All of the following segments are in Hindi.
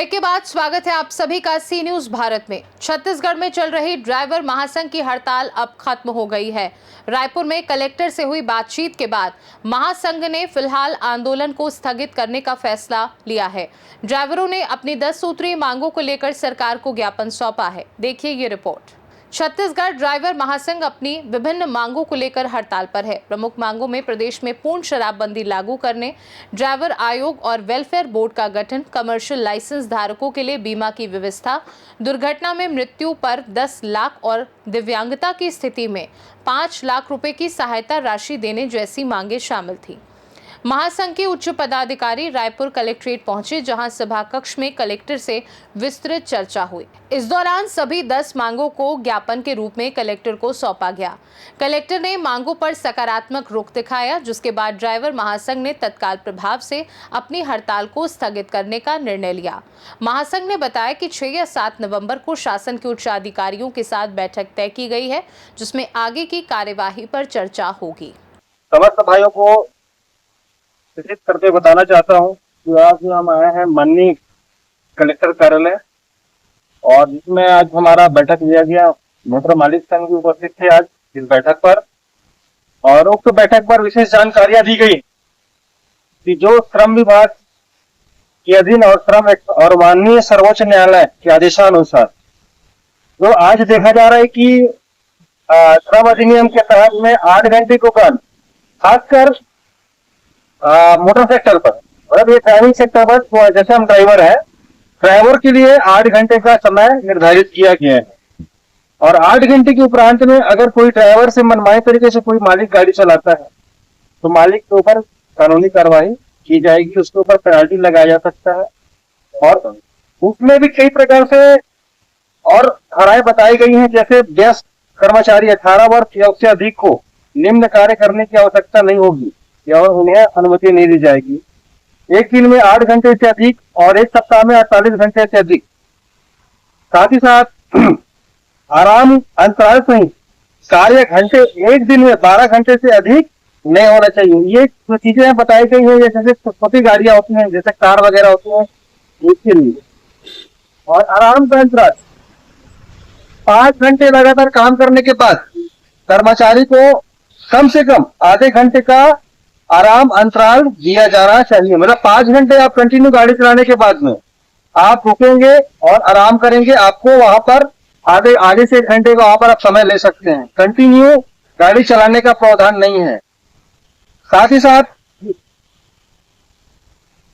ब्रेक के बाद स्वागत है आप सभी का सी न्यूज भारत में। छत्तीसगढ़ में चल रही ड्राइवर महासंघ की हड़ताल अब खत्म हो गई है। रायपुर में कलेक्टर से हुई बातचीत के बाद महासंघ ने फिलहाल आंदोलन को स्थगित करने का फैसला लिया है। ड्राइवरों ने अपनी 10 सूत्रीय मांगों को लेकर सरकार को ज्ञापन सौंपा है। देखिए ये रिपोर्ट। छत्तीसगढ़ ड्राइवर महासंघ अपनी विभिन्न मांगों को लेकर हड़ताल पर है। प्रमुख मांगों में प्रदेश में पूर्ण शराबबंदी लागू करने, ड्राइवर आयोग और वेलफेयर बोर्ड का गठन, कमर्शियल लाइसेंस धारकों के लिए बीमा की व्यवस्था, दुर्घटना में मृत्यु पर 10 लाख और दिव्यांगता की स्थिति में 5 लाख रुपए की सहायता राशि देने जैसी मांगे शामिल थी। महासंघ के उच्च पदाधिकारी रायपुर कलेक्ट्रेट पहुंचे, जहां सभा कक्ष में कलेक्टर से विस्तृत चर्चा हुई। इस दौरान सभी 10 मांगों को ज्ञापन के रूप में कलेक्टर को सौंपा गया। कलेक्टर ने मांगों पर सकारात्मक रुख दिखाया, जिसके बाद ड्राइवर महासंघ ने तत्काल प्रभाव से अपनी हड़ताल को स्थगित करने का निर्णय लिया। महासंघ ने बताया कि 6 या 7 नवंबर को शासन के उच्च अधिकारियों के साथ बैठक तय की गई है, जिसमें आगे की कार्यवाही पर चर्चा होगी। समस्त भाइयों को सूचित करके बताना चाहता हूं कि आज हम आए हैं मन्नी कलेक्टर कार्यालय, और जिसमें आज हमारा बैठक लिया गया। मोटर मालिक संघ भी उपस्थित थे आज इस बैठक पर, और उक्त बैठक पर विशेष जानकारियां दी गई कि जो श्रम विभाग के अधीन और श्रम और माननीय सर्वोच्च न्यायालय के आदेशानुसार जो आज देखा जा रहा है कि श्रम अधिनियम के तहत में 8 घंटे को उपरांत खासकर मोटर सेक्टर पर, मतलब ये ड्राइविंग सेक्टर पर, जैसे हम ड्राइवर हैं, ड्राइवर के लिए 8 घंटे का समय निर्धारित किया गया है। और 8 घंटे के उपरांत में अगर कोई ड्राइवर से मनमाने तरीके से कोई मालिक गाड़ी चलाता है तो मालिक के ऊपर कानूनी कार्रवाई की जाएगी, उसके ऊपर पेनल्टी लगाया जा सकता है। और उसमें भी कई प्रकार से और धाराएं बताई गई हैं, जैसे व्यस्त कर्मचारी 18 वर्ष या उससे अधिक को निम्न कार्य करने की आवश्यकता नहीं होगी या उन्हें अनुमति नहीं दी जाएगी। एक दिन में 8 घंटे से अधिक और एक सप्ताह में 48 घंटे से अधिक, साथ ही साथ आराम अंतराल सहित कार्य घंटे एक दिन में 12 घंटे से अधिक नहीं होना चाहिए। ये जो चीजें बताई गई है, जैसे छोटी गाड़ियां होती हैं, जैसे कार वगैरह होती हैं, उसके लिए। और आराम का अंतराल 5 घंटे लगातार काम करने के बाद कर्मचारी को कम से कम आधे घंटे का आराम अंतराल दिया जाना चाहिए। मतलब 5 घंटे आप कंटिन्यू गाड़ी चलाने के बाद में आप रुकेंगे और आराम करेंगे, आपको वहां पर आधे से 1 घंटे का वहां पर आप समय ले सकते हैं। कंटिन्यू गाड़ी चलाने का प्रावधान नहीं है। साथ ही साथ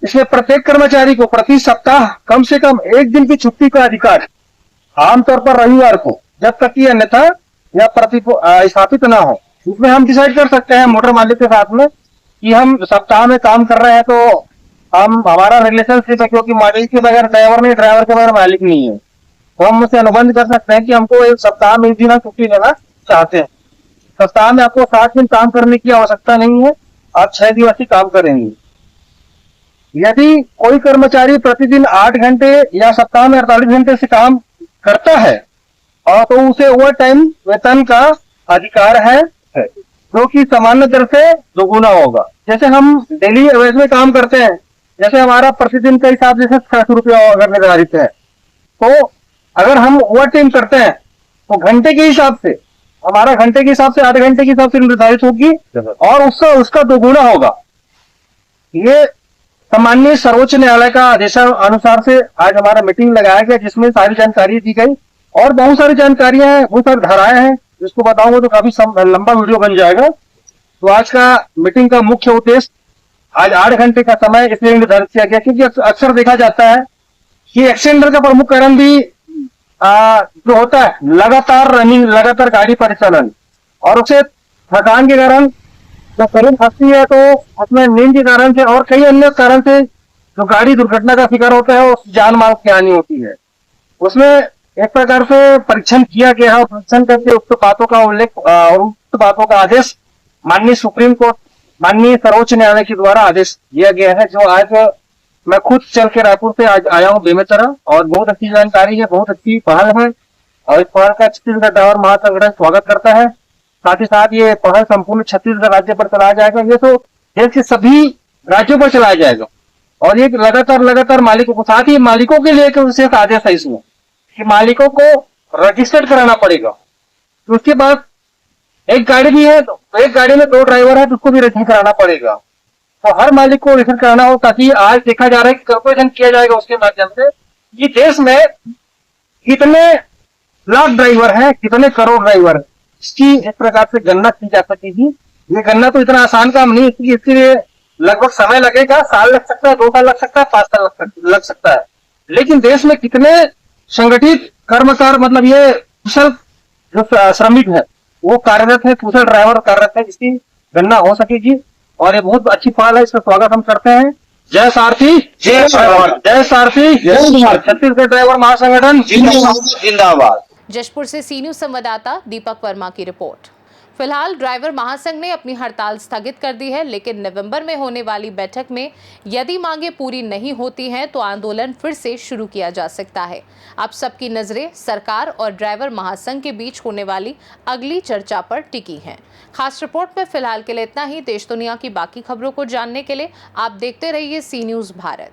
इसमें प्रत्येक कर्मचारी को प्रति सप्ताह कम से कम 1 दिन की छुट्टी का अधिकार, आमतौर पर रविवार को, जब तक कि अन्यथा या स्थापित ना हो। इसमें हम डिसाइड कर सकते हैं मोटर मालिक के साथ में कि हम सप्ताह में काम कर रहे हैं तो हमारा रिलेशनशिप है, क्योंकि मालिक के बगैर ड्राइवर नहीं, ड्राइवर के बगैर मालिक नहीं है, तो हम उसे अनुबंध कर सकते हैं कि हमको एक सप्ताह में 1 दिन छुट्टी लेना चाहते हैं। सप्ताह में आपको 7 दिन काम करने की आवश्यकता नहीं है, आप 6 दिवस ही काम करेंगे। यदि कोई कर्मचारी प्रतिदिन 8 घंटे या सप्ताह में 48 घंटे से काम करता है और तो उसे ओवर टाइम वेतन का अधिकार है, जो कि सामान्य दर से दोगुना होगा। जैसे हम डेली एवरेज में काम करते हैं, जैसे हमारा प्रतिदिन का हिसाब जैसे 600 रुपया अगर निर्धारित है, तो अगर हम ओवर टाइम करते हैं तो घंटे के हिसाब से, हमारा घंटे के हिसाब से 8 घंटे के हिसाब से निर्धारित होगी और उसका दोगुना होगा। ये सामान्य सर्वोच्च न्यायालय का आदेशानुसार से आज हमारा मीटिंग लगाया गया, जिसमें सारी जानकारी दी गई और बहुत सारी जानकारियां हैं, बहुत सारी धाराएं हैं, जिसको बताऊंगा तो काफी लंबा वीडियो बन जाएगा। तो आज का मीटिंग का मुख्य उद्देश्य, आज 8 घंटे का समय इसलिए निर्धारित किया गया क्योंकि अक्सर देखा जाता है कि एक्सीडेंट का प्रमुख कारण भी जो होता है लगातार रनिंग, लगातार गाड़ी परिचालन, और उसे थकान के कारण जब शरीर फंसती है तो उसमें नींद के कारण से और कई अन्य कारण से जो गाड़ी दुर्घटना का शिकार होता है, उस जान माल की हानि होती है। उसमें एक प्रकार से परीक्षण किया गया है, परीक्षण करके उक्त बातों का उल्लेख और उक्त बातों का आदेश माननीय सुप्रीम कोर्ट, माननीय सर्वोच्च न्यायालय के द्वारा आदेश दिया गया है, जो आज मैं खुद चल के रायपुर से आज आया हूँ बेमेतरा, और बहुत अच्छी जानकारी है, बहुत अच्छी पहल है, और इस पहल का छत्तीसगढ़ ड्राइवर महासंघ स्वागत करता है। साथ ही साथ ये पहल संपूर्ण छत्तीसगढ़ राज्य पर चलाया जाएगा, ये तो देश के सभी राज्यों पर चलाया जाएगा। और ये लगातार मालिकों को, साथ ही मालिकों के लिए एक विशेष आदेश है इसमें कि मालिकों को रजिस्टर्ड कराना पड़ेगा। तो उसके बाद एक गाड़ी भी है, तो एक गाड़ी में 2 ड्राइवर है तो उसको भी रजिस्टर कराना पड़ेगा। तो हर मालिक को रजिस्टर कराना हो, ताकि आज देखा जा रहा है कि कॉर्पोरेशन किया जाएगा उसके माध्यम से कि देश में कितने लाख ड्राइवर हैं, कितने करोड़ ड्राइवर हैं, इसकी एक प्रकार से गणना की जा सकेगी। ये गणना तो इतना आसान काम नहीं है, इसके लिए लगभग समय लगेगा, साल लग सकता है, 2 साल लग सकता है, 5 साल लग सकता है। लेकिन देश में कितने संगठित कर्मकार, मतलब ये कुशल जो श्रमिक है वो कार्यरत है, कुशल ड्राइवर कार्यरत है, इसकी गणना हो सकेगी। और ये बहुत अच्छी पहल है, इसका स्वागत हम करते हैं। जय सारथी, जय सारथी, छत्तीसगढ़ ड्राइवर महासंगठन जिंदाबाद। जशपुर से सी न्यूज संवाददाता दीपक वर्मा की रिपोर्ट। फिलहाल ड्राइवर महासंघ ने अपनी हड़ताल स्थगित कर दी है, लेकिन नवंबर में होने वाली बैठक में यदि मांगे पूरी नहीं होती हैं तो आंदोलन फिर से शुरू किया जा सकता है। अब सबकी नजरें सरकार और ड्राइवर महासंघ के बीच होने वाली अगली चर्चा पर टिकी हैं। खास रिपोर्ट में फिलहाल के लिए इतना ही। देश दुनिया की बाकी खबरों को जानने के लिए आप देखते रहिए सी न्यूज भारत।